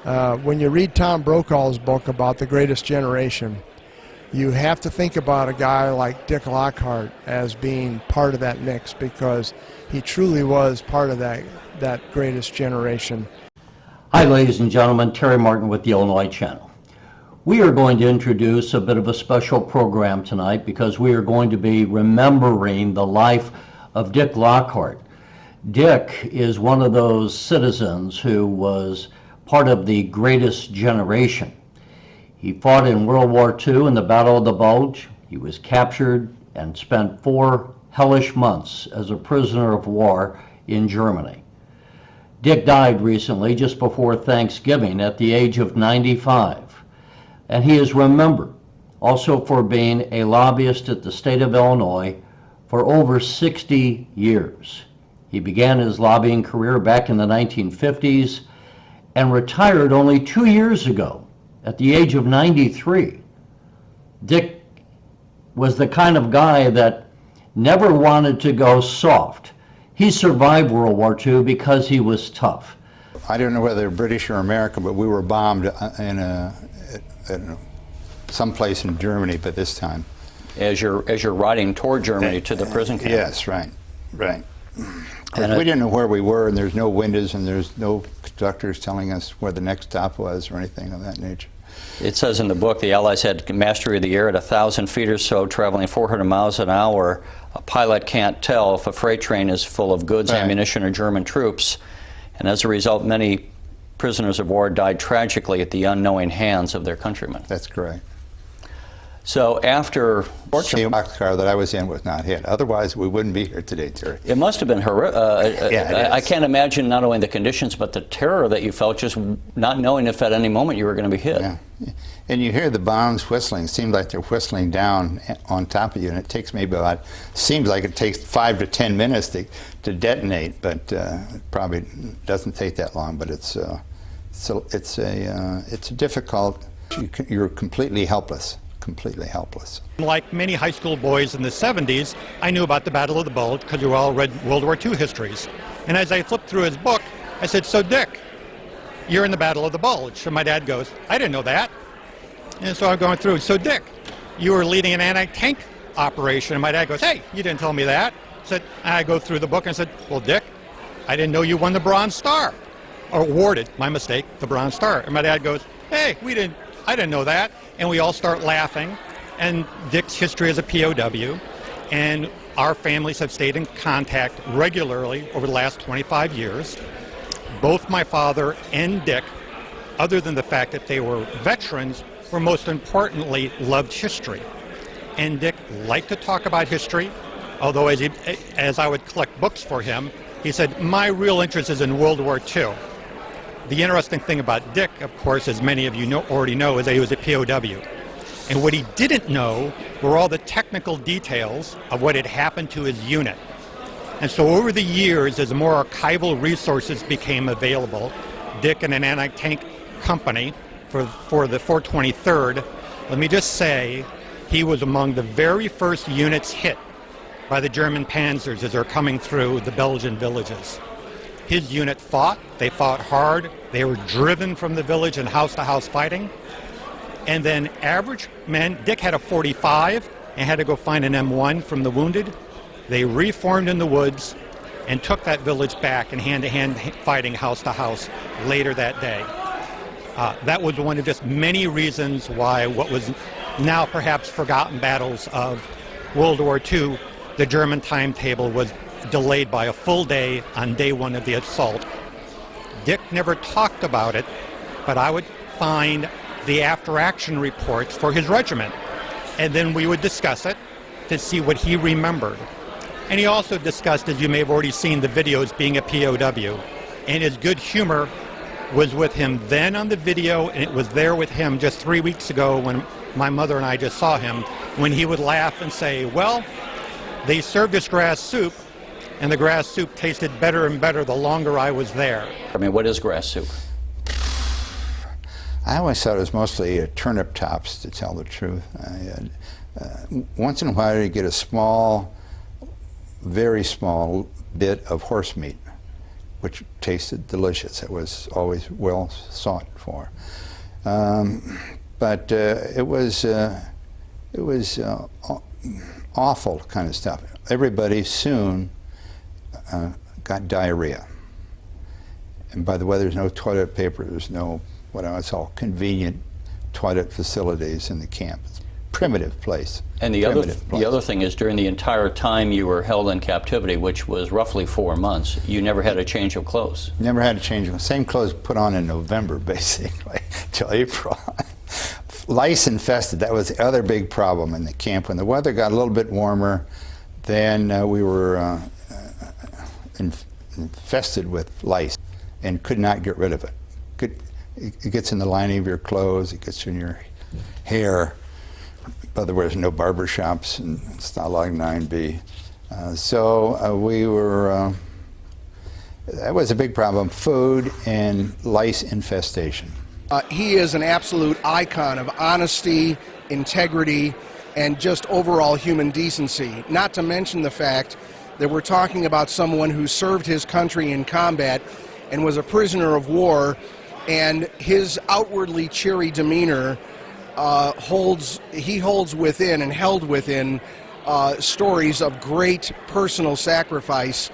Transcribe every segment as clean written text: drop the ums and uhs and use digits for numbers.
When you read Tom Brokaw's book about the greatest generation, you have to think about a guy like Dick Lockhart as being part of that mix, because he truly was part of that greatest generation. Hi, ladies and gentlemen. Terry Martin with the Illinois Channel. We are going to introduce a bit of a special program tonight because we are going to be remembering the life of Dick Lockhart. Dick is one of those citizens who was part of the greatest generation. He fought in World War II in the Battle of the Bulge. He was captured and spent 4 hellish months as a prisoner of war in Germany. Dick died recently, just before Thanksgiving, at the age of 95. And he is remembered also for being a lobbyist at the state of Illinois for over 60 years. He began his lobbying career back in the 1950s and retired only 2 years ago at the age of 93. Dick was the kind of guy that never wanted to go soft. He survived World War II because he was tough. I don't know whether British or American, but we were bombed in someplace in Germany by this time. As you're riding toward Germany to the prison camp. Yes, right. And we didn't know where we were, and there's no windows, and there's no conductors telling us where the next stop was or anything of that nature. It says in the book the Allies had mastery of the air at 1,000 feet or so, traveling 400 miles an hour. A pilot can't tell if a freight train is full of goods, ammunition, or German troops. And as a result, many prisoners of war died tragically at the unknowing hands of their countrymen. That's correct. So after the boxcar that I was in was not hit. Otherwise, we wouldn't be here today, Terry. It must have been horrific. I It can't imagine not only the conditions, but the terror that you felt just not knowing if at any moment you were going to be hit. Yeah. And you hear the bombs whistling. It seems like they're whistling down on top of you, and it takes maybe seems like it takes 5 to 10 minutes to detonate, but it probably doesn't take that long. But it's a difficult. You're completely helpless. Completely helpless. Like many high school boys in the 70s, I knew about the Battle of the Bulge because we all read World War II histories. And as I flipped through his book, I said, "So Dick, you're in the Battle of the Bulge." And my dad goes, "I didn't know that." And so I'm going through, "So Dick, you were leading an anti-tank operation." And my dad goes, "Hey, you didn't tell me that." I go through the book and I said, "Well, Dick, I didn't know you won the Bronze Star." Or awarded, my mistake, the Bronze Star. And my dad goes, "Hey, I didn't know that." And we all start laughing. And Dick's history as a POW, and our families have stayed in contact regularly over the last 25 years. Both my father and Dick, other than the fact that they were veterans, were most importantly loved history. And Dick liked to talk about history, although as I would collect books for him, he said, "My real interest is in World War II." The interesting thing about Dick, of course, as many of you already know, is that he was a POW. And what he didn't know were all the technical details of what had happened to his unit. And so over the years, as more archival resources became available, Dick and an anti-tank company for the 423rd, let me just say, he was among the very first units hit by the German panzers as they're coming through the Belgian villages. His unit fought. They fought hard. They were driven from the village and house to house fighting. And then average men, Dick had a 45 and had to go find an M1 from the wounded. They reformed in the woods and took that village back in hand-to-hand fighting house to house later that day. That was one of just many reasons why what was now perhaps forgotten battles of World War II, the German timetable was delayed by a full day on day one of the assault. Dick never talked about it, but I would find the after-action reports for his regiment, and then we would discuss it to see what he remembered. And he also discussed, as you may have already seen the videos, being a POW, and his good humor was with him then on the video, and it was there with him just 3 weeks ago when my mother and I just saw him, when he would laugh and say, "Well, they served us grass soup, and the grass soup tasted better and better the longer I was there." I mean, what is grass soup? I always thought it was mostly turnip tops, to tell the truth. Once in a while you get a small, very small bit of horse meat which tasted delicious. It was always well sought for. But it was awful kind of stuff. Everybody soon got diarrhea. And by the way, there's no toilet paper, there's no what I would call convenient toilet facilities in the camp. It's a primitive place. And the other thing is, during the entire time you were held in captivity, which was roughly 4 months, you never had a change of clothes. Never had a change of same clothes put on in November, basically, till April. Lice infested, that was the other big problem in the camp. When the weather got a little bit warmer, then we were infested with lice and could not get rid of it. It gets in the lining of your clothes, it gets in your hair. But there was no barber shops in Stalag 9B. We were, that was a big problem, food and lice infestation. He is an absolute icon of honesty, integrity, and just overall human decency. Not to mention the fact that we're talking about someone who served his country in combat and was a prisoner of war, and his outwardly cheery demeanor holds within and held within stories of great personal sacrifice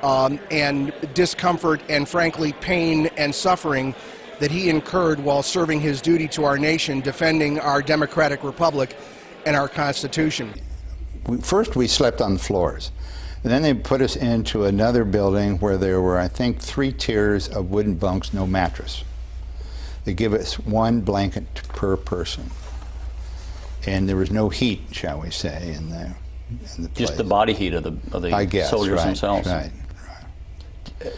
and discomfort and, frankly, pain and suffering that he incurred while serving his duty to our nation, defending our democratic republic and our Constitution. First we slept on the floors, and then they put us into another building where there were, I think, 3 tiers of wooden bunks, no mattress. They give us 1 blanket per person, and there was no heat, shall we say, in the place. Just the body heat of the I guess, soldiers right, themselves. Right.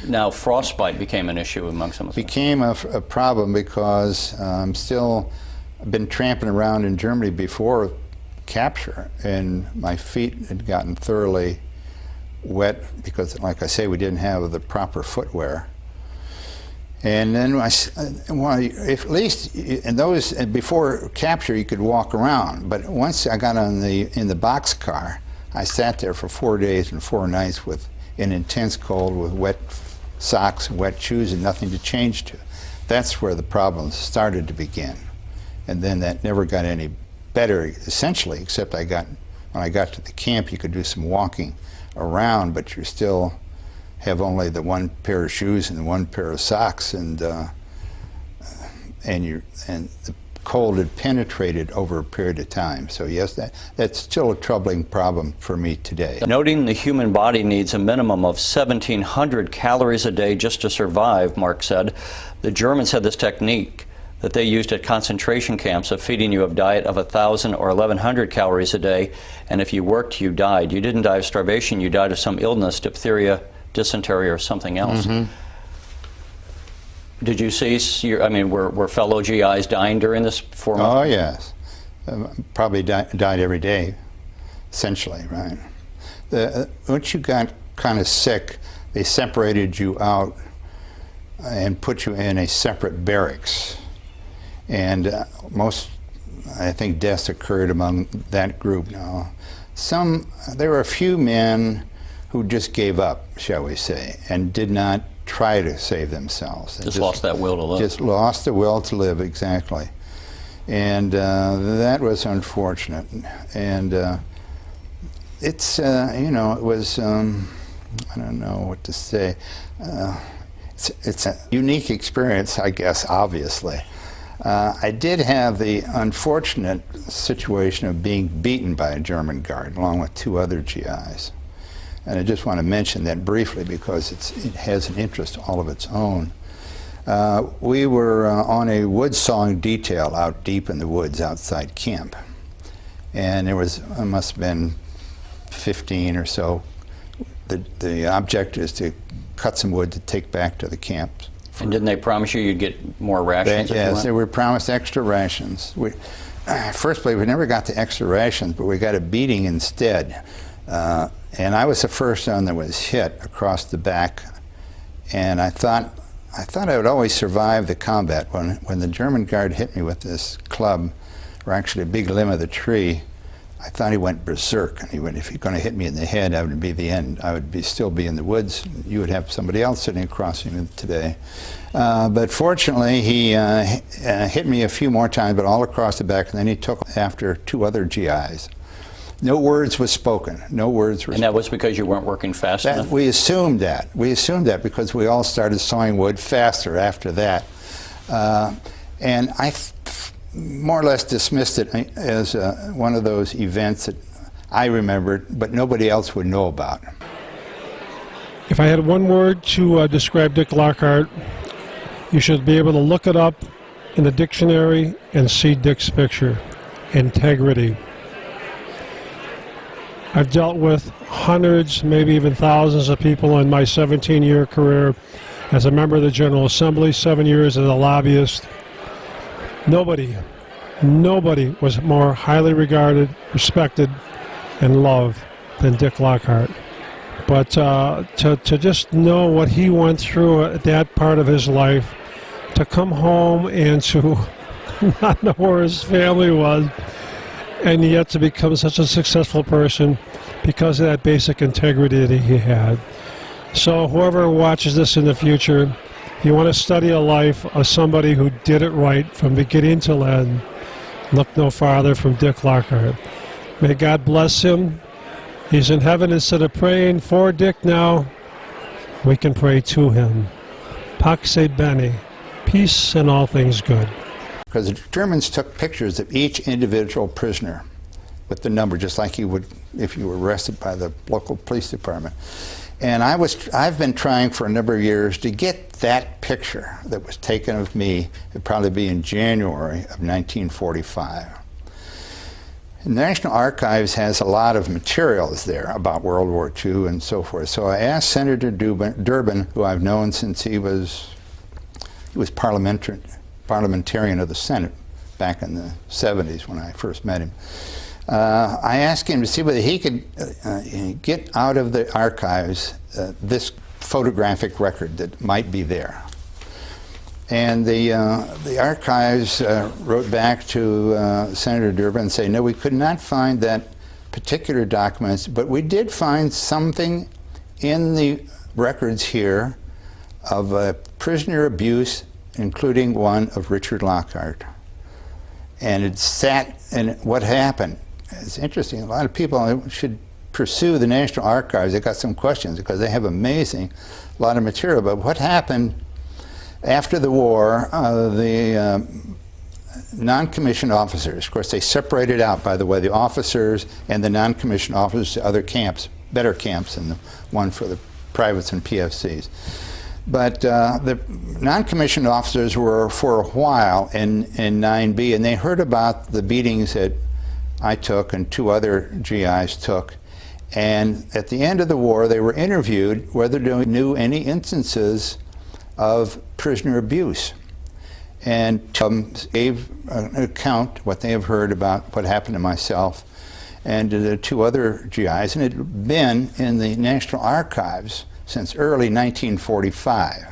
Now, frostbite became an issue among some of them. Became a problem because I've been tramping around in Germany before capture, and my feet had gotten thoroughly wet because, like I say, we didn't have the proper footwear. And then at least in those, before capture, you could walk around. But once I got in the boxcar, I sat there for 4 days and 4 nights in intense cold with wet socks and wet shoes and nothing to change to. That's where the problems started to begin. And then that never got any better, essentially, except when I got to the camp, you could do some walking around, but you still have only the 1 pair of shoes and the 1 pair of socks, and the cold had penetrated over a period of time. So yes, that's still a troubling problem for me today. Noting the human body needs a minimum of 1,700 calories a day just to survive, Mark said, the Germans had this technique that they used at concentration camps of feeding you a diet of 1,000 or 1,100 calories a day, and if you worked, you died. You didn't die of starvation, you died of some illness, diphtheria, dysentery, or something else. Mm-hmm. Did you see, were fellow GIs dying during this 4 months? Oh, yes. Probably died every day, essentially, right? Once you got kind of sick, they separated you out and put you in a separate barracks. And most, I think, deaths occurred among that group now. There were a few men who just gave up, shall we say, and did not try to save themselves. Just lost that will to live. Just lost the will to live, exactly. And that was unfortunate. And it's, it was, I don't know what to say. It's a unique experience, I guess, obviously. I did have the unfortunate situation of being beaten by a German guard, along with 2 other GIs. And I just want to mention that briefly because it has an interest all of its own. We were on a wood sawing detail out deep in the woods outside camp. And there must have been 15 or so. The object is to cut some wood to take back to the camp. And didn't they promise you'd get more rations? Yes, they were promised extra rations. First place, we never got the extra rations, but we got a beating instead. And I was the first one that was hit across the back, and I thought I would always survive the combat. When the German guard hit me with this club, or actually a big limb of the tree, I thought he went berserk, and he went, if you're going to hit me in the head, that would be the end. I would still be in the woods. You would have somebody else sitting across from you today. But fortunately, he hit me a few more times, but all across the back, and then he took after 2 other GIs. No words was spoken. No words were spoken. And that was because you weren't working fast enough? We assumed that. We assumed that because we all started sawing wood faster after that. And I more or less dismissed it as one of those events that I remembered, but nobody else would know about. If I had one word to describe Dick Lockhart, you should be able to look it up in the dictionary and see Dick's picture. Integrity. I've dealt with hundreds, maybe even thousands of people in my 17-year career as a member of the General Assembly, 7 years as a lobbyist. Nobody was more highly regarded, respected, and loved than Dick Lockhart. But to just know what he went through at that part of his life, to come home and to not know where his family was, and yet to become such a successful person because of that basic integrity that he had. So whoever watches this in the future, if you want to study a life of somebody who did it right from beginning to end, look no farther from Dick Lockhart. May God bless him. He's in heaven. Instead of praying for Dick now, we can pray to him. Pax bene, peace and all things good. Because the Germans took pictures of each individual prisoner with the number, just like you would if you were arrested by the local police department. And I've been trying for a number of years to get that picture that was taken of me. It'd probably be in January of 1945. The National Archives has a lot of materials there about World War II and so forth. So I asked Senator Durbin, who I've known since he was parliamentarian of the Senate back in the 70s when I first met him. I asked him to see whether he could get out of the archives this photographic record that might be there. And the archives wrote back to Senator Durbin and say, no, we could not find that particular document, but we did find something in the records here of prisoner abuse, including one of Richard Lockhart. And it sat, and what happened? It's interesting, a lot of people should pursue the National Archives. They got some questions because they have amazing lot of material. But what happened after the war, the non-commissioned officers, of course they separated out, by the way, the officers and the non-commissioned officers to other camps, better camps than the one for the privates and PFCs. But the non-commissioned officers were for a while in 9B, and they heard about the beatings that I took and 2 other GIs took. And at the end of the war, they were interviewed whether they knew any instances of prisoner abuse. And gave an account what they have heard about what happened to myself and to the 2 other GIs. And it had been in the National Archives since early 1945.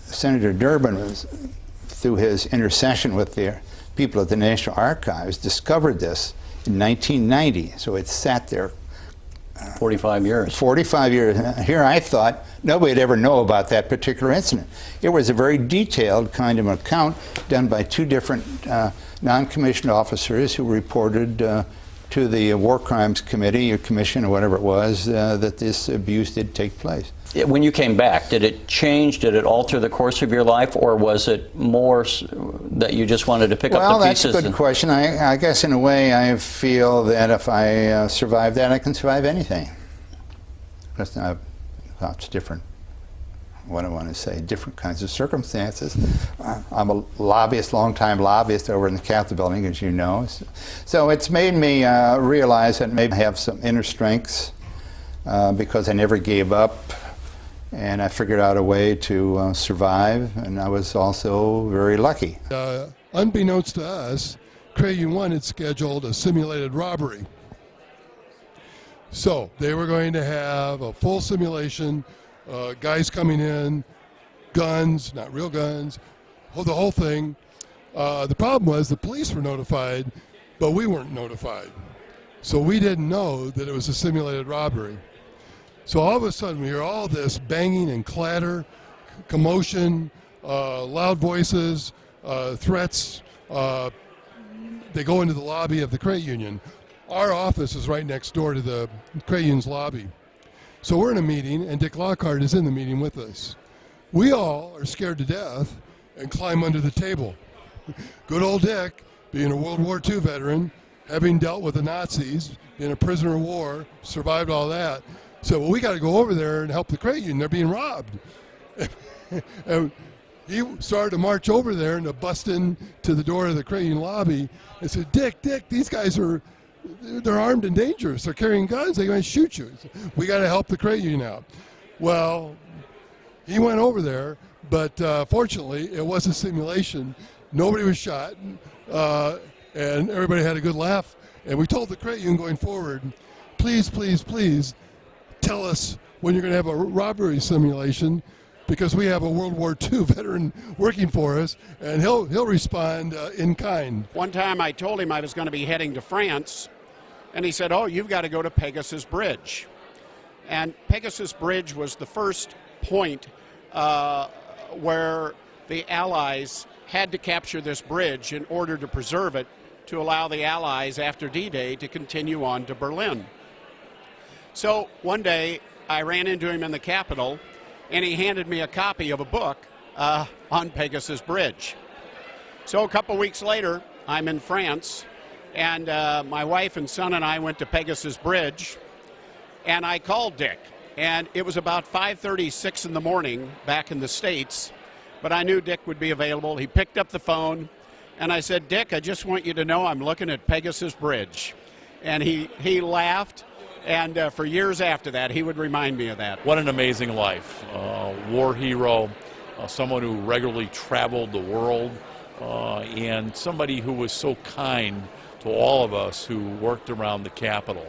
Senator Durbin was, through his intercession with the people at the National Archives, discovered this in 1990. So it sat there 45 years. 45 years. Here I thought nobody would ever know about that particular incident. It was a very detailed kind of account done by 2 different non-commissioned officers who reported to the War Crimes Committee or Commission or whatever it was that this abuse did take place. When you came back, did it change, did it alter the course of your life, or was it more that you just wanted to pick up the pieces? Well, that's a good question. I guess in a way I feel that if I survive that, I can survive anything. That's different. What I want to say, different kinds of circumstances. I'm a lobbyist, long-time lobbyist over in the Capitol building, as you know. So it's made me realize that maybe I have some inner strengths because I never gave up. And I figured out a way to survive, and I was also very lucky. Unbeknownst to us, Crayon 1 had scheduled a simulated robbery. So they were going to have a full simulation, guys coming in, guns, not real guns, the whole thing. The problem was the police were notified but we weren't notified. So we didn't know that it was a simulated robbery. So all of a sudden we hear all this banging and clatter, commotion, loud voices, threats. They go into the lobby of the credit union. Our office is right next door to the credit union's lobby. So we're in a meeting, and Dick Lockhart is in the meeting with us. We all are scared to death and climb under the table. Good old Dick, being a World War II veteran, having dealt with the Nazis, being a prisoner of war, survived all that, said, well, we got to go over there and help the credit union. They're being robbed. And he started to march over there and to bust into the door of the credit union lobby and said, Dick, these guys they're armed and dangerous. They're carrying guns. They're going to shoot you. We got to help the credit union out. Well, he went over there, but fortunately, it was a simulation. Nobody was shot, and everybody had a good laugh. And we told the credit union going forward, please, please, please tell us when you're going to have a robbery simulation, because we have a World War II veteran working for us, and he'll respond in kind. One time I told him I was going to be heading to France, and he said, oh, you've got to go to Pegasus Bridge. And Pegasus Bridge was the first point where the Allies had to capture this bridge in order to preserve it, to allow the Allies after D-Day to continue on to Berlin. So one day I ran into him in the Capitol, and he handed me a copy of a book on Pegasus Bridge. So a couple weeks later, I'm in France, and my wife and son and I went to Pegasus Bridge, and I called Dick. And it was about 5:36 in the morning back in the States, but I knew Dick would be available. He picked up the phone, and I said, Dick, I just want you to know I'm looking at Pegasus Bridge. And he laughed. And for years after that, he would remind me of that. What an amazing life. War hero, someone who regularly traveled the world, and somebody who was so kind to all of us who worked around the Capitol.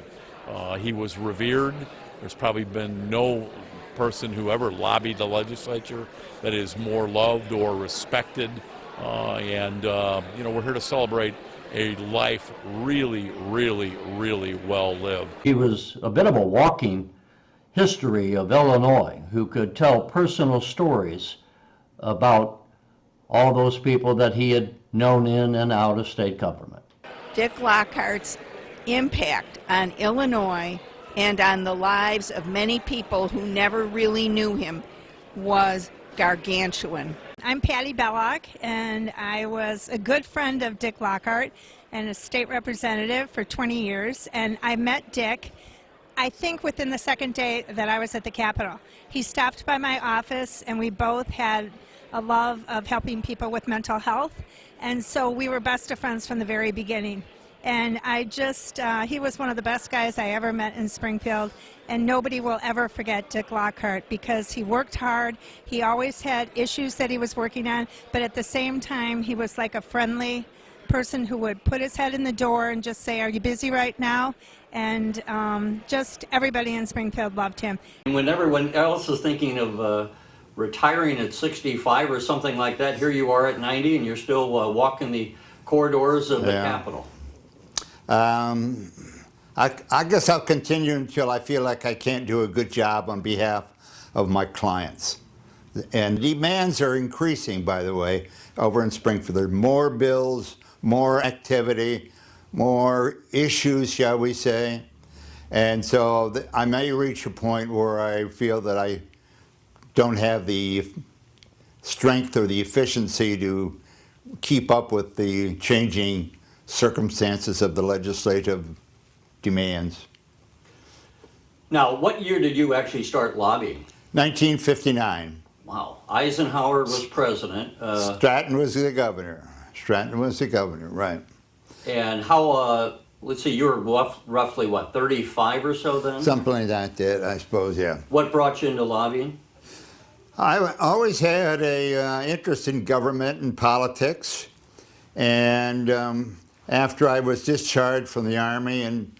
He was revered. There's probably been no person who ever lobbied the legislature that is more loved or respected. And we're here to celebrate a life really, really, really well lived. He was a bit of a walking history of Illinois, who could tell personal stories about all those people that he had known in and out of state government. Dick Lockhart's impact on Illinois and on the lives of many people who never really knew him was gargantuan. I'm Patty Belloc, and I was a good friend of Dick Lockhart and a state representative for 20 years. And I met Dick, I think, within the second day that I was at the Capitol. He stopped by my office, and we both had a love of helping people with mental health. And so we were best of friends from the very beginning. And he was one of the best guys I ever met in Springfield, and nobody will ever forget Dick Lockhart because he worked hard. He always had issues that he was working on, but at the same time, he was like a friendly person who would put his head in the door and just say, are you busy right now? And just everybody in Springfield loved him. And when everyone else is thinking of retiring at 65 or something like that, here you are at 90 and you're still walking the corridors of the Capitol. I guess I'll continue until I feel like I can't do a good job on behalf of my clients. And demands are increasing, by the way, over in Springfield. There are more bills, more activity, more issues, shall we say. And so I may reach a point where I feel that I don't have the strength or the efficiency to keep up with the changing circumstances of the legislative demands. Now, what year did you actually start lobbying? 1959. Wow. Eisenhower was president. Stratton was the governor. Stratton was the governor, right. And how, let's see, you were roughly, what, 35 or so then? Something like that, I suppose, yeah. What brought you into lobbying? I always had an interest in government and politics. And after I was discharged from the Army in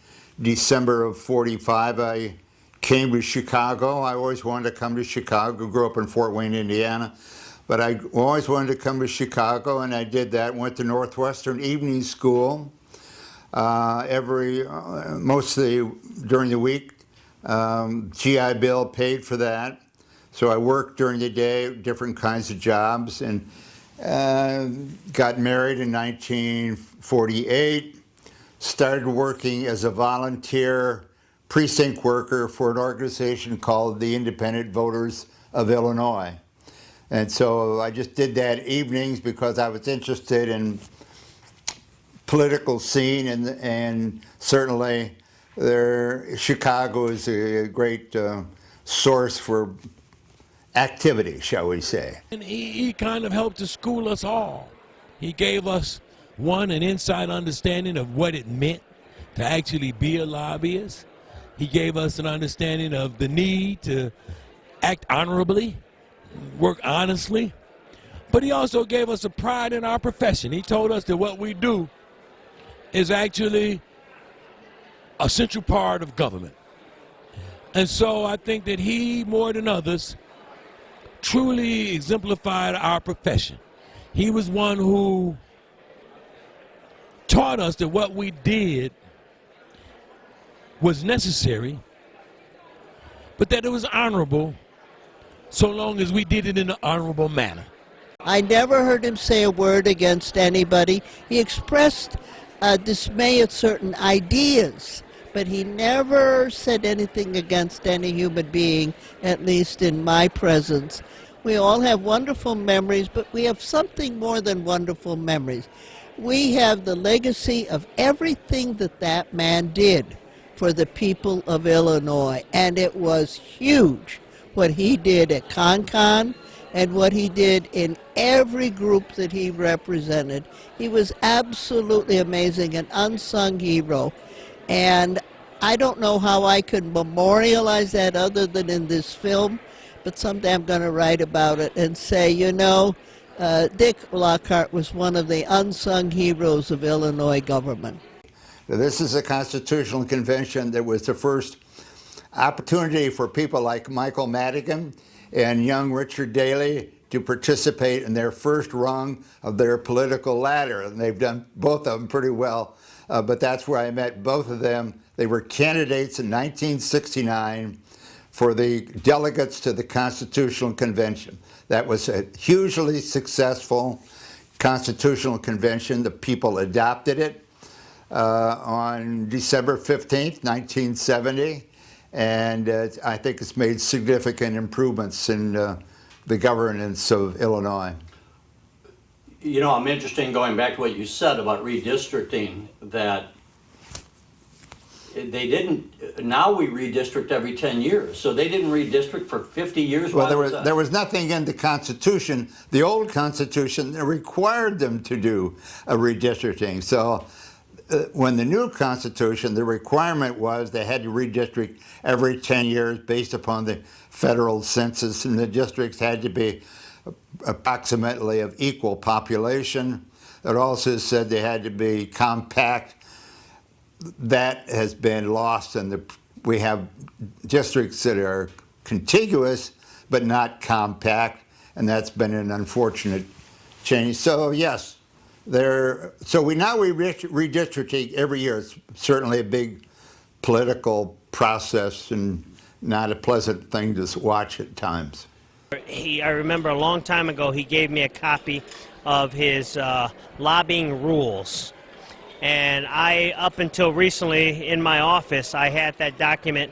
December of '45, I came to Chicago. I always wanted to come to Chicago. Grew up in Fort Wayne, Indiana. But I always wanted to come to Chicago, and I did that. Went to Northwestern Evening School. mostly during the week. GI Bill paid for that. So I worked during the day, different kinds of jobs, and got married in 1948, started working as a volunteer precinct worker for an organization called the Independent Voters of Illinois. And so I just did that evenings because I was interested in political scene, and certainly Chicago is a great source for activity, shall we say. And he kind of helped to school us all. He gave us, an inside understanding of what it meant to actually be a lobbyist. He gave us an understanding of the need to act honorably, work honestly. But he also gave us a pride in our profession. He told us that what we do is actually a central part of government. And so I think that he, more than others, truly exemplified our profession. He was one who taught us that what we did was necessary, but that it was honorable so long as we did it in an honorable manner. I never heard him say a word against anybody. He expressed dismay at certain ideas, but he never said anything against any human being, at least in my presence. We all have wonderful memories, but we have something more than wonderful memories. We have the legacy of everything that man did for the people of Illinois, and it was huge what he did at CONCON and what he did in every group that he represented. He was absolutely amazing, an unsung hero. And I don't know how I could memorialize that other than in this film, but someday I'm going to write about it and say, Dick Lockhart was one of the unsung heroes of Illinois government. This is a constitutional convention that was the first opportunity for people like Michael Madigan and young Richard Daley to participate in their first rung of their political ladder. And they've done both of them pretty well, but that's where I met both of them. They were candidates in 1969 for the delegates to the Constitutional Convention. That was a hugely successful Constitutional Convention. The people adopted it on December 15th, 1970. And I think it's made significant improvements in the governance of Illinois. I'm interested in going back to what you said about redistricting, that they didn't, now we redistrict every 10 years, so they didn't redistrict for 50 years? Well, there was nothing in the Constitution, the old Constitution, that required them to do a redistricting. So when the new Constitution, the requirement was they had to redistrict every 10 years based upon the federal census, and the districts had to be approximately of equal population. It also said they had to be compact. That has been lost, and we have districts that are contiguous but not compact, and that's been an unfortunate change. So yes, we now redistricting every year. It's certainly a big political process and not a pleasant thing to watch at times. I remember a long time ago he gave me a copy of his lobbying rules. And up until recently in my office, I had that document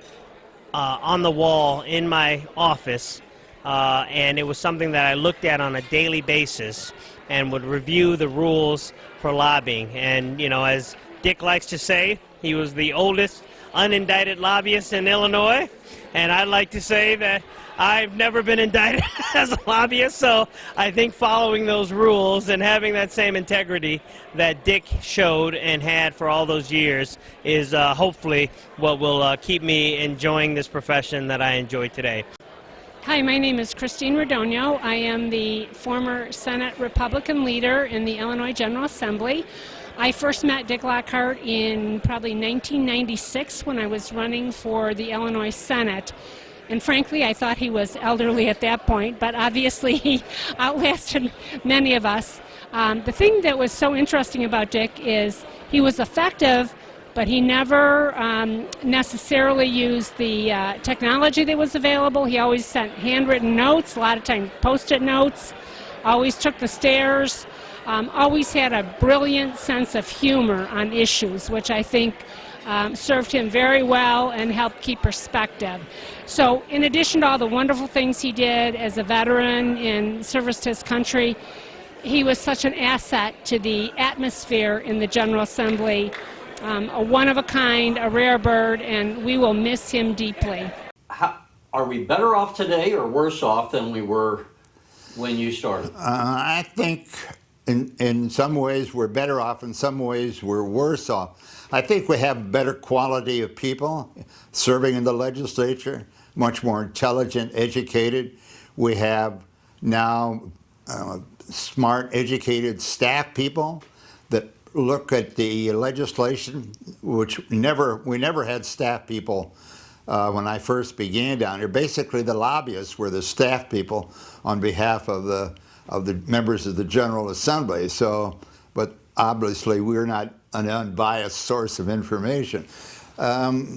on the wall in my office. And it was something that I looked at on a daily basis and would review the rules for lobbying. And, as Dick likes to say, he was the oldest unindicted lobbyist in Illinois. And I'd like to say that I've never been indicted as a lobbyist, so I think following those rules and having that same integrity that Dick showed and had for all those years is hopefully what will keep me enjoying this profession that I enjoy today. Hi, my name is Christine Radogno. I am the former Senate Republican leader in the Illinois General Assembly. I first met Dick Lockhart in probably 1996 when I was running for the Illinois Senate. And frankly, I thought he was elderly at that point, but obviously he outlasted many of us. The thing that was so interesting about Dick is he was effective, but he never necessarily used the technology that was available. He always sent handwritten notes, a lot of times Post-it notes, always took the stairs, always had a brilliant sense of humor on issues, which I think served him very well and helped keep perspective. So in addition to all the wonderful things he did as a veteran in service to his country, he was such an asset to the atmosphere in the General Assembly, a one-of-a-kind, a rare bird, and we will miss him deeply. Are we better off today or worse off than we were when you started? I think in some ways we're better off, in some ways we're worse off. I think we have better quality of people serving in the legislature, much more intelligent, educated. We have now smart, educated staff people that look at the legislation, which we never had staff people when I first began down here. Basically, the lobbyists were the staff people on behalf of the members of the General Assembly. So, but obviously, we're not an unbiased source of information.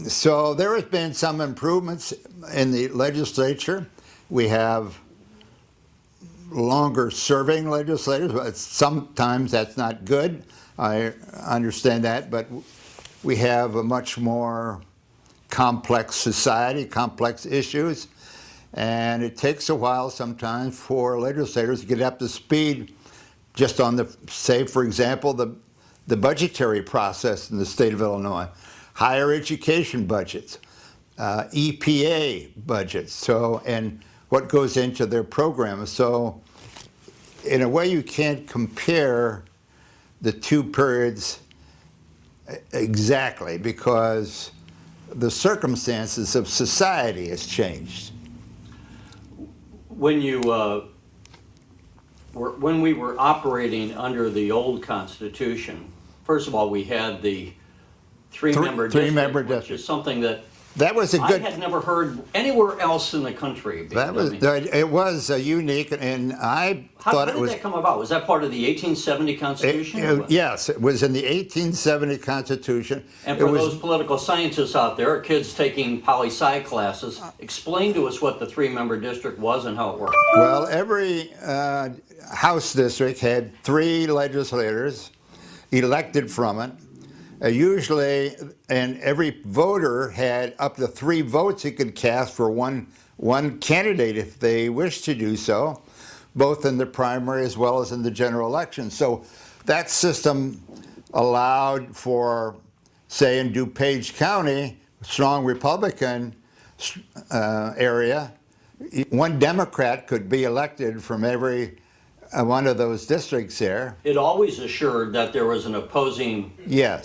So there has been some improvements in the legislature. We have longer serving legislators, but sometimes that's not good. I understand that, but we have a much more complex society, complex issues, and it takes a while sometimes for legislators to get up to speed just on the, say for example, the budgetary process in the state of Illinois, higher education budgets, EPA budgets, so, and what goes into their programs. So in a way you can't compare the two periods exactly because the circumstances of society has changed. When you when we were operating under the old Constitution, first of all, we had the three-member district, which is something that was a good. I had never heard anywhere else in the country. It was unique, and I thought it was. How did that come about? Was that part of the 1870 Constitution? Yes, it was in the 1870 Constitution. And for those political scientists out there, or kids taking poli-sci classes, explain to us what the three-member district was and how it worked. Well, every House district had 3 legislators elected from it. Usually, and every voter had up to 3 votes he could cast for one candidate if they wished to do so, both in the primary as well as in the general election. So that system allowed for, say, in DuPage County, strong Republican area, 1 Democrat could be elected from every one of those districts there. It always assured that there was an opposing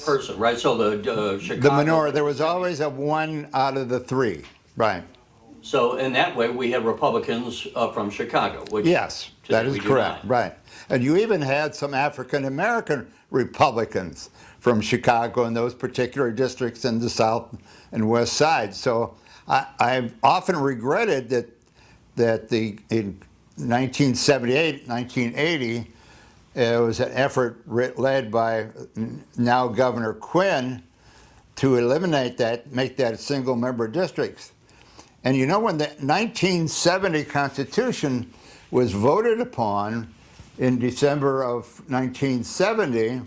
person, right? So the Chicago... The minority, there was always a 1 out of the 3, right. So in that way, we had Republicans from Chicago, which yes, that is correct, right. And you even had some African-American Republicans from Chicago in those particular districts in the South and West Side. So I've often regretted that in 1978, 1980, it was an effort led by now Governor Quinn to eliminate that, make that single-member districts. And you know, when the 1970 Constitution was voted upon in December of 1970,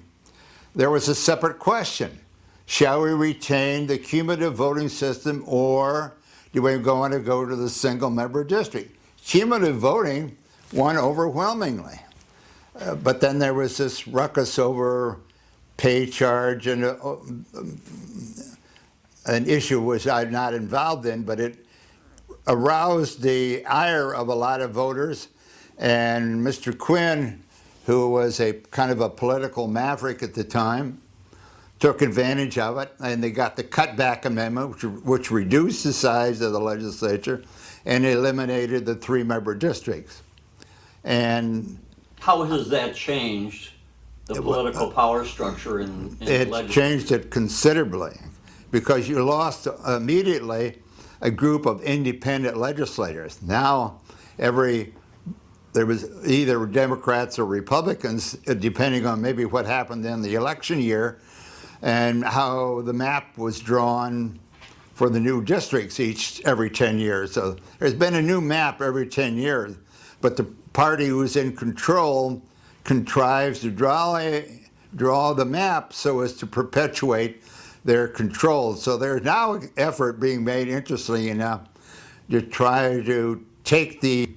there was a separate question. Shall we retain the cumulative voting system, or do we want to go to the single-member district? Cumulative voting won overwhelmingly. But then there was this ruckus over pay charge and an issue which I'm not involved in, but it aroused the ire of a lot of voters. And Mr. Quinn, who was a kind of a political maverick at the time, took advantage of it, and they got the cutback amendment, which reduced the size of the legislature and eliminated the 3-member districts. And how has that changed the political power structure in the legislature? It changed it considerably, because you lost immediately a group of independent legislators. Now every there was either Democrats or Republicans, depending on maybe what happened in the election year and how the map was drawn for the new districts every 10 years. So there's been a new map every 10 years, but the party who's in control contrives to draw the map so as to perpetuate their control. So there's now an effort being made, interestingly enough, to try to take the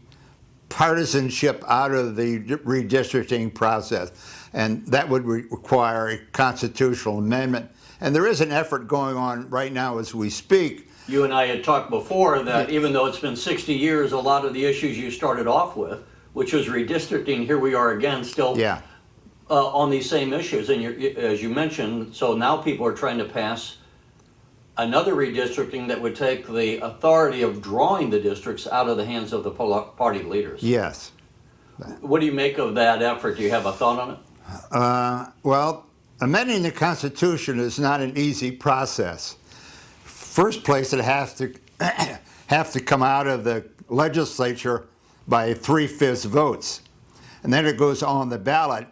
partisanship out of the redistricting process. And that would require a constitutional amendment. And there is an effort going on right now as we speak. You and I had talked before that even though it's been 60 years, a lot of the issues you started off with, which was redistricting, here we are again still on these same issues. And as you mentioned, so now people are trying to pass another redistricting that would take the authority of drawing the districts out of the hands of the party leaders. Yes. What do you make of that effort? Do you have a thought on it? Well, amending the Constitution is not an easy process. First place, it has to come out of the legislature by 3/5 votes. And then it goes on the ballot.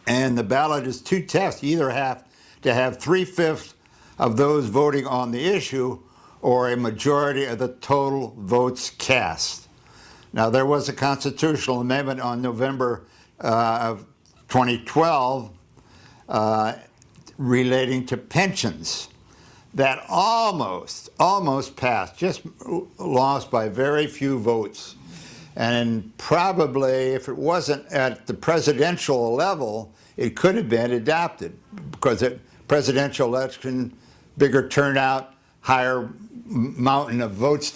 And the ballot is two tests. You either have to have 3/5 of those voting on the issue or a majority of the total votes cast. Now, there was a constitutional amendment on November of 2012 relating to pensions that almost passed, just lost by very few votes. And probably if it wasn't at the presidential level, it could have been adopted because the presidential election, bigger turnout, higher mountain of votes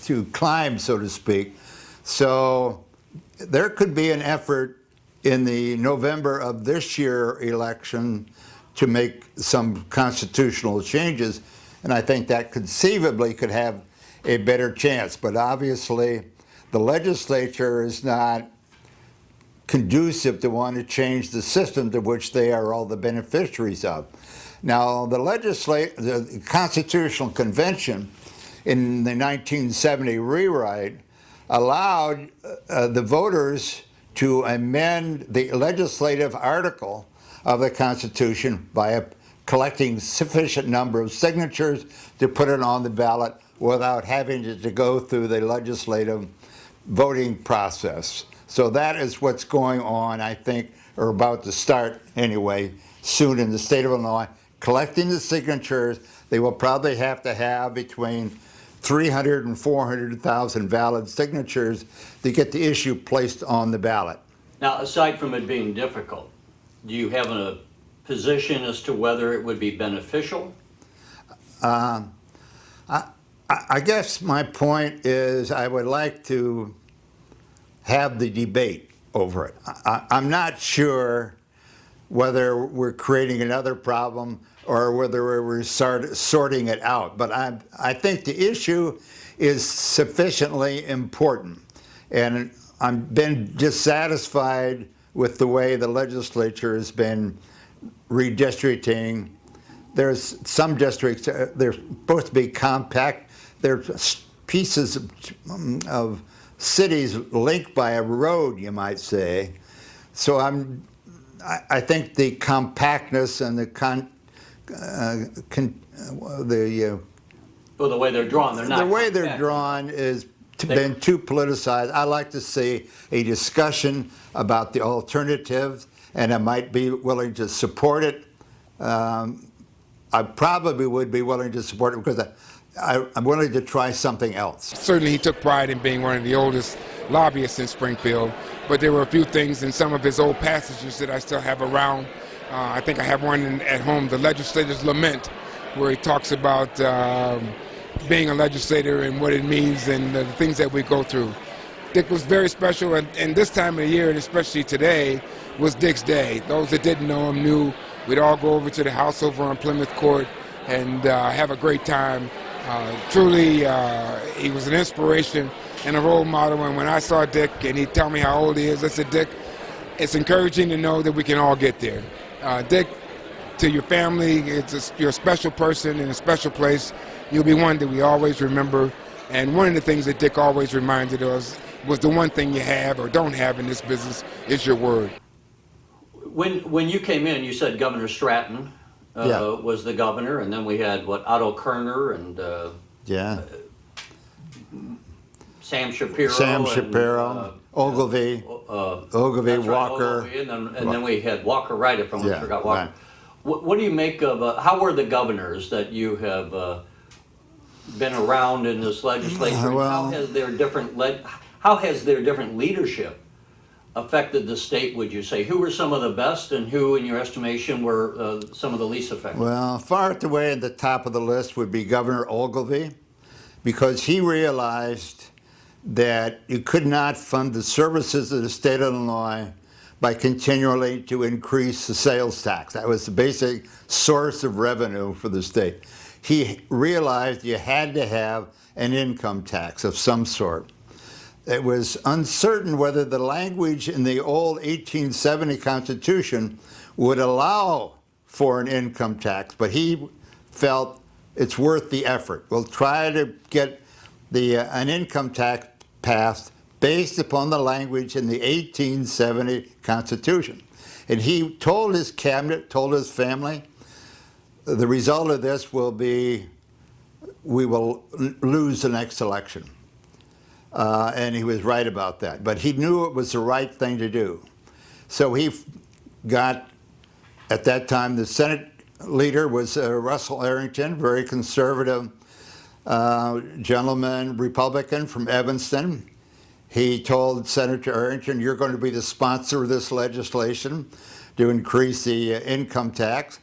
to climb, so to speak. So there could be an effort in the November of this year election to make some constitutional changes, and I think that conceivably could have a better chance. But obviously, the legislature is not conducive to want to change the system to which they are all the beneficiaries of. Now, the Constitutional Convention in the 1970 rewrite allowed the voters to amend the legislative article of the Constitution by collecting sufficient number of signatures to put it on the ballot without having to go through the legislative voting process. So that is what's going on, I think, or about to start anyway, soon in the state of Illinois. Collecting the signatures, they will probably have to have between 300 and 400,000 valid signatures to get the issue placed on the ballot. Now, aside from it being difficult, do you have a position as to whether it would be beneficial? I guess my point is I would like to have the debate over it. I'm not sure whether we're creating another problem or whether we're sorting it out. But I think the issue is sufficiently important. And I've been dissatisfied with the way the legislature has been redistricting. There's some districts, they're supposed to be compact. They're pieces of cities linked by a road, you might say. So I think the compactness and the well, the way they're drawn, they're not. The way they're drawn has been too politicized. I like to see a discussion about the alternatives, and I might be willing to support it. I probably would be willing to support it because I'm willing to try something else. Certainly he took pride in being one of the oldest lobbyists in Springfield, but there were a few things in some of his old passages that I still have around. I think I have one at home, The Legislator's Lament, where he talks about being a legislator and what it means and the things that we go through. Dick was very special, and this time of the year, and especially today, was Dick's day. Those that didn't know him knew we'd all go over to the house over on Plymouth Court and have a great time. Truly, he was an inspiration and a role model, and when I saw Dick and he'd tell me how old he is, I said, Dick, it's encouraging to know that we can all get there. Dick, to your family, you're a special person in a special place. You'll be one that we always remember, and one of the things that Dick always reminded us was the one thing you have or don't have in this business is your word. When you came in, you said Governor Stratton was the governor, and then we had, what, Otto Kerner and Sam Shapiro. Ogilvy, Ogilvy, That's right, Walker. Ogilvy, and then we had Walker, right, if I Yeah, forgot Walker. right. What do you make of, how were the governors that you have been around in this legislature? Well- how has their different leadership affected the state, would you say? Who were some of the best, and who, in your estimation, were some of the least effective? Well, far at the way at the top of the list would be Governor Ogilvy, because he realized that you could not fund the services of the state of Illinois by continually to increase the sales tax. That was the basic source of revenue for the state. He realized you had to have an income tax of some sort. It was uncertain whether the language in the old 1870 Constitution would allow for an income tax, but he felt it's worth the effort. We'll try to get an income tax passed based upon the language in the 1870 Constitution. And he told his cabinet, told his family, the result of this will be we will lose the next election. And he was right about that. But he knew it was the right thing to do. So he got, at that time, the Senate leader was Russell Arrington, very conservative gentleman, Republican from Evanston. He told Senator Arrington, you're going to be the sponsor of this legislation to increase the income tax.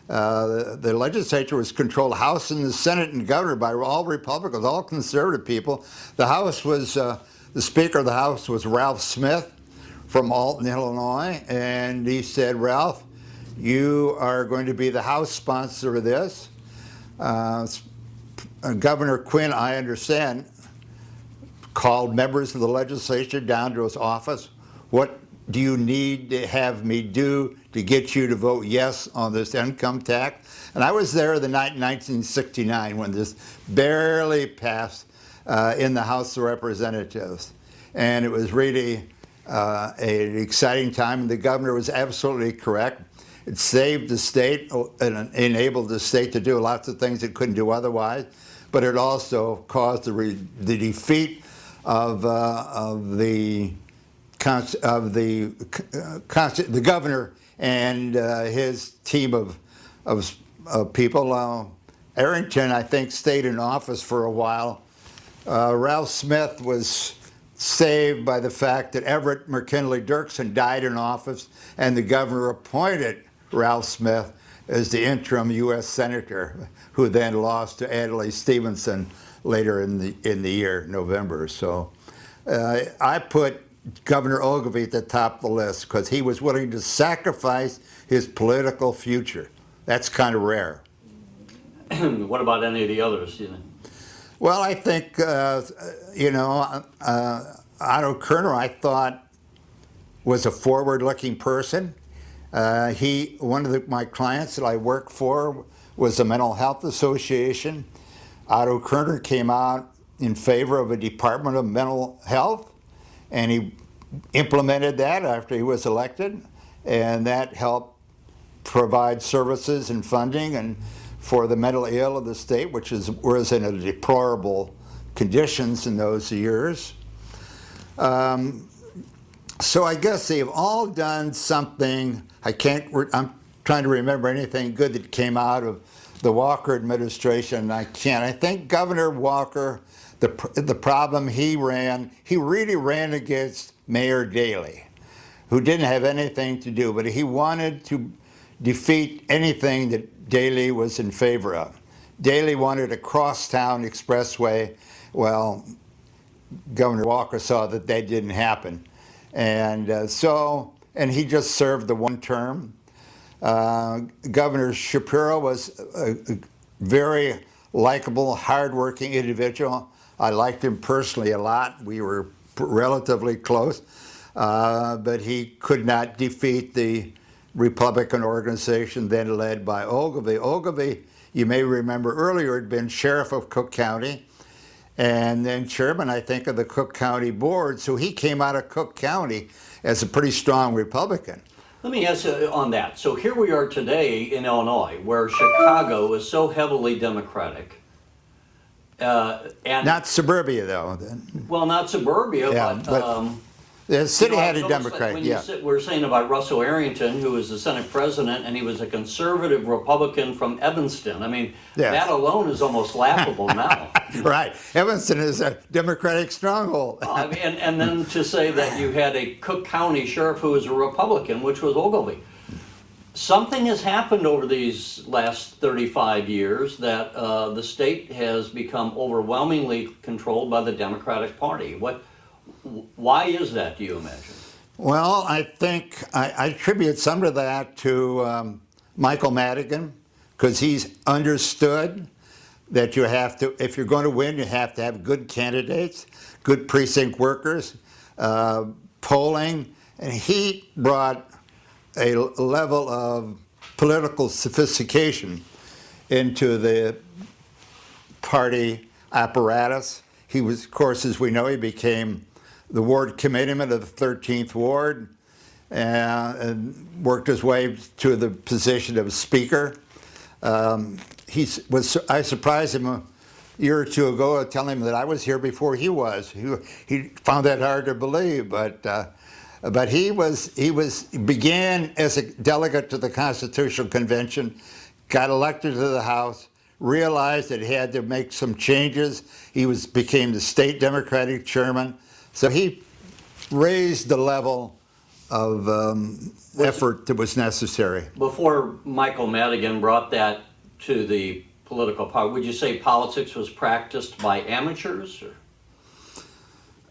The legislature was controlled, House and the Senate and governor, by all Republicans, all conservative people. The House was, the Speaker of the House was Ralph Smith from Alton, Illinois, and he said, Ralph, you are going to be the House sponsor of this. Governor Quinn, I understand, called members of the legislature down to his office. What do you need to have me do to get you to vote yes on this income tax? And I was there the night in 1969 when this barely passed in the House of Representatives. And it was really an exciting time, and the governor was absolutely correct. It saved the state and enabled the state to do lots of things it couldn't do otherwise, but it also caused the defeat of the governor and his team of people. Arrington, I think, stayed in office for a while. Ralph Smith was saved by the fact that Everett McKinley Dirksen died in office, and the governor appointed Ralph Smith as the interim U.S. Senator, who then lost to Adlai Stevenson later in the year, November. So I put Governor Ogilvy at the top of the list because he was willing to sacrifice his political future. That's kind of rare. What about any of the others? You know? Well, I think, Otto Kerner, I thought, was a forward-looking person. One of my clients that I worked for was the Mental Health Association. Otto Kerner came out in favor of a Department of Mental Health, and he implemented that after he was elected, and that helped provide services and funding and for the mentally ill of the state, which was in a deplorable conditions in those years. So I guess they've all done something. I'm trying to remember anything good that came out of the Walker administration, and I can't. I think Governor Walker, the problem he really ran against Mayor Daley, who didn't have anything to do, but he wanted to defeat anything that Daley was in favor of. Daley wanted a crosstown expressway. Well, Governor Walker saw that didn't happen. And and he just served the one term. Governor Shapiro was a very likable, hardworking individual. I liked him personally a lot. We were relatively close, but he could not defeat the Republican organization then led by Ogilvy. Ogilvy, you may remember earlier, had been sheriff of Cook County, and then chairman, I think, of the Cook County Board. So he came out of Cook County as a pretty strong Republican. Let me ask you on that. So here we are today in Illinois, where Chicago is so heavily Democratic. And not suburbia, though. Well, not suburbia, Yeah, but the city had a it's almost Democrat, when yeah. we're saying about Russell Arrington, who was the Senate president, and he was a conservative Republican from Evanston. I mean, Yes. that alone is almost laughable now. Right. Evanston is a Democratic stronghold. I mean, and then to say that you had a Cook County sheriff who was a Republican, which was Ogilvy. Something has happened over these last 35 years that the state has become overwhelmingly controlled by the Democratic Party. Why is that, do you imagine? Well, I think I attribute some of that to Michael Madigan, because he's understood that you have to, if you're going to win, you have to have good candidates, good precinct workers, polling, and he brought a level of political sophistication into the party apparatus. He was, of course, as we know, he became the ward committeeman of the 13th Ward and worked his way to the position of speaker. I surprised him a year or two ago telling him that I was here before he was. He found that hard to believe, but he began as a delegate to the Constitutional Convention, got elected to the House, realized that he had to make some changes. He became the state Democratic chairman. So he raised the level of effort that was necessary. Before Michael Madigan brought that to the political power, would you say politics was practiced by amateurs?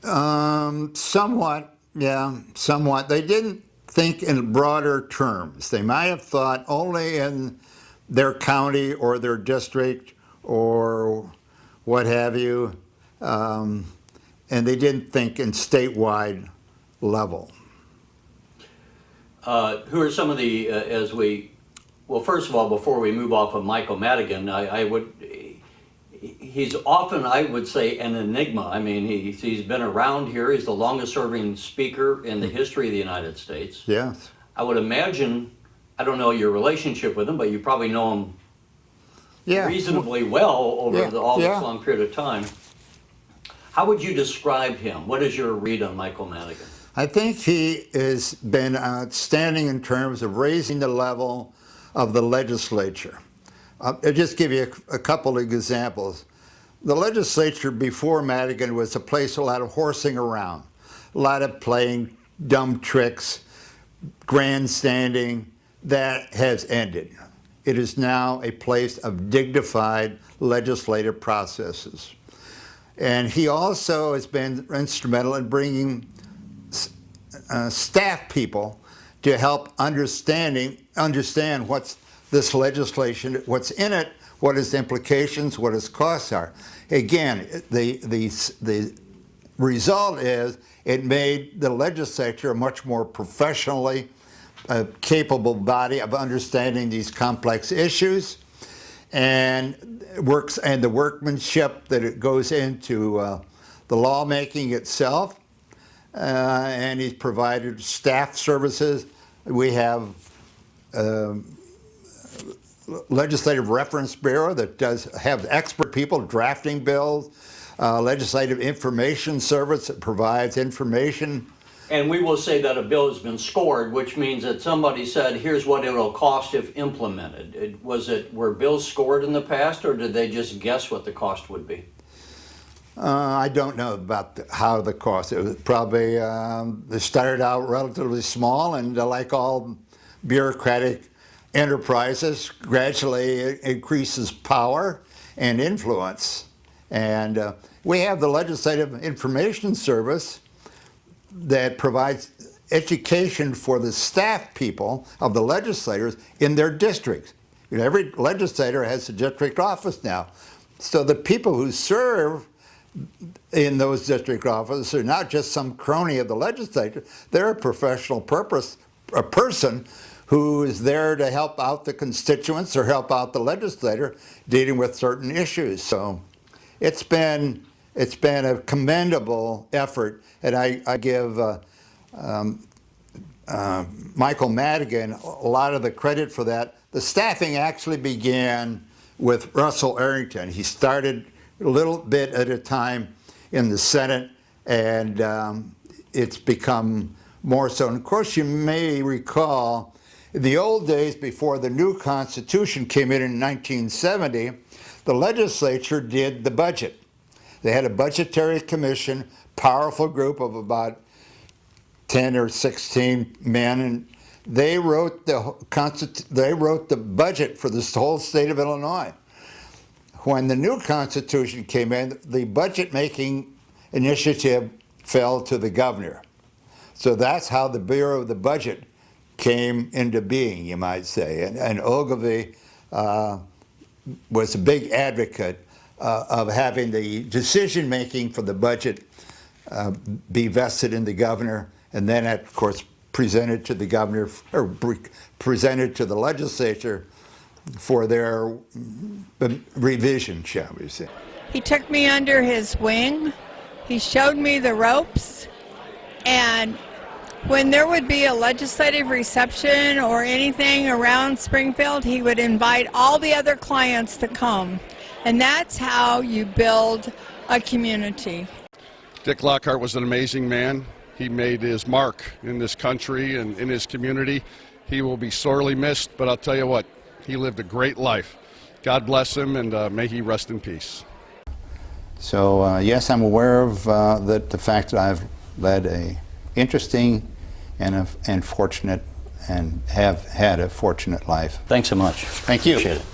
Somewhat, yeah, somewhat. They didn't think in broader terms. They might have thought only in their county or their district or what have you, and they didn't think in statewide level. Who are some of the, well, first of all, before we move off of Michael Madigan, he's often, I would say, an enigma. I mean, he's been around here. He's the longest serving speaker in the history of the United States. Yes. I would imagine, I don't know your relationship with him, but you probably know him reasonably well over all this long period of time. How would you describe him? What is your read on Michael Madigan? I think he has been outstanding in terms of raising the level of the legislature. I'll just give you a couple of examples. The legislature before Madigan was a place a lot of horsing around, a lot of playing dumb tricks, grandstanding. That has ended. It is now a place of dignified legislative processes. And he also has been instrumental in bringing staff people to help understand what's this legislation, what's in it, what its implications, what its costs are. Again, the result is it made the legislature a much more professionally capable body of understanding these complex issues, and the workmanship that it goes into the lawmaking itself. And he's provided staff services. We have Legislative Reference Bureau that have expert people drafting bills, Legislative Information Service that provides information. And we will say that a bill has been scored, which means that somebody said, here's what it'll cost if implemented. Were bills scored in the past, or did they just guess what the cost would be? I don't know about how the cost. It was probably, they started out relatively small, and like all bureaucratic enterprises, gradually it increases power and influence. And we have the Legislative Information Service that provides education for the staff people of the legislators in their districts. You know, every legislator has a district office now. So the people who serve in those district offices are not just some crony of the legislature, they're a professional a person who is there to help out the constituents or help out the legislator dealing with certain issues. So it's been it's been a commendable effort, and I give Michael Madigan a lot of the credit for that. The staffing actually began with Russell Arrington. He started a little bit at a time in the Senate, and it's become more so. And of course, you may recall, in the old days before the new Constitution came in 1970, the legislature did the budget. They had a budgetary commission, powerful group of about 10 or 16 men, and they wrote the budget for this whole state of Illinois. When the new Constitution came in, the budget-making initiative fell to the governor. So that's how the Bureau of the Budget came into being, you might say. And Ogilvy was a big advocate of having the decision-making for the budget be vested in the governor, and then, of course, presented to the governor, or presented to the legislature for their revision, shall we say. He took me under his wing. He showed me the ropes, and when there would be a legislative reception or anything around Springfield, he would invite all the other clients to come. And that's how you build a community. Dick Lockhart was an amazing man. He made his mark in this country and in his community. He will be sorely missed, but I'll tell you what, he lived a great life. God bless him, and may he rest in peace. So yes, I'm aware of the fact that I've led a interesting and fortunate, and have had a fortunate life. Thanks so much. Thank you. Appreciate it.